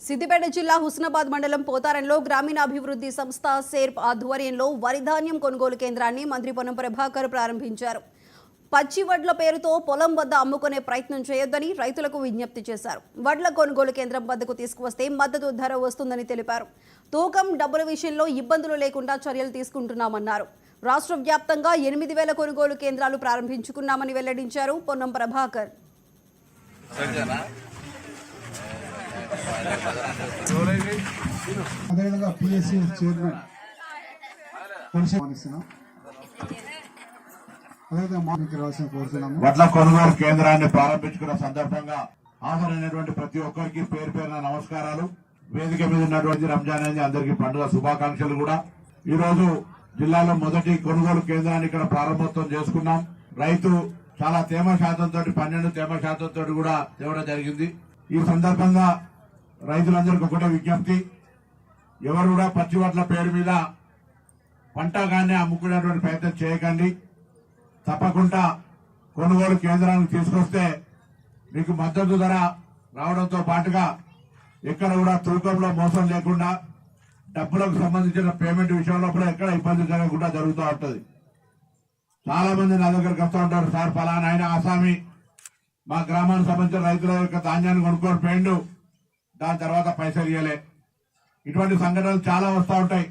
సిద్దిపేట జిల్లా హుస్నాబాద్ మండలం పోతారంలో గ్రామీణాభివృద్ధి సంస్థ సేర్ప్ ఆధ్వర్యంలో వరి ధాన్యం కొనుగోలు కేంద్రాన్ని మంత్రి పొన్నం ప్రభాకర్ ప్రారంభించారు. పచ్చి వడ్ల పేరుతో పొలం వద్ద అమ్ముకునే ప్రయత్నం చేయొద్దని రైతులకు విజ్ఞప్తి చేశారు. వడ్ల కొనుగోలు కేంద్రం వద్దకు తీసుకువస్తే మద్దతు ధర వస్తుందని తెలిపారు. తూకం డబ్బుల విషయంలో ఇబ్బందులు లేకుండా చర్యలు తీసుకుంటున్నామన్నారు. రాష్ట్ర వ్యాప్తంగా 8,000 కొనుగోలు కేంద్రాలు ప్రారంభించుకున్నామని వెల్లడించారు పొన్నం ప్రభాకర్. అదేవిధంగా పిఎస్సి చైర్మన్ వడ్ల కొనుగోలు కేంద్రాన్ని ప్రారంభించుకున్న సందర్భంగా హాజరైనటువంటి ప్రతి ఒక్కరికి పేరు పేరున నమస్కారాలు. వేదిక మీద ఉన్నటువంటి రంజాన్ అనేది అందరికీ పండుగ శుభాకాంక్షలు. కూడా ఈ రోజు జిల్లాలో మొదటి కొనుగోలు కేంద్రాన్ని ఇక్కడ ప్రారంభోత్సవం చేసుకున్నాం. రైతు చాలా తేమ శాతంతో 12 తేమ శాతంతో కూడా తేవడం జరిగింది. ఈ సందర్భంగా రైతులందరికీ ఒకటే విజ్ఞప్తి, ఎవరు కూడా పచ్చి వడ్ల పేరు మీద పంటగానే అమ్ముకునేటువంటి ప్రయత్నం చేయకండి. తప్పకుండా కొనుగోలు కేంద్రానికి తీసుకొస్తే మీకు మద్దతు ధర రావడంతో పాటుగా ఎక్కడ కూడా తూకంలో మోసం లేకుండా డబ్బులకు సంబంధించిన పేమెంట్ విషయంలో కూడా ఎక్కడ ఇబ్బంది జరగకుండా జరుగుతూ ఉంటుంది. చాలా మంది నా దగ్గరకు వస్తూ ఉంటారు, సార్ ఫలానా ఆయన ఆసామి మా గ్రామానికి సంబంధించిన రైతుల యొక్క ధాన్యాన్ని కొనుక్కొని పోయిండు, దాని తర్వాత పైసలు ఇవ్వలే. ఇటువంటి సంఘటనలు చాలా వస్తూ ఉంటాయి.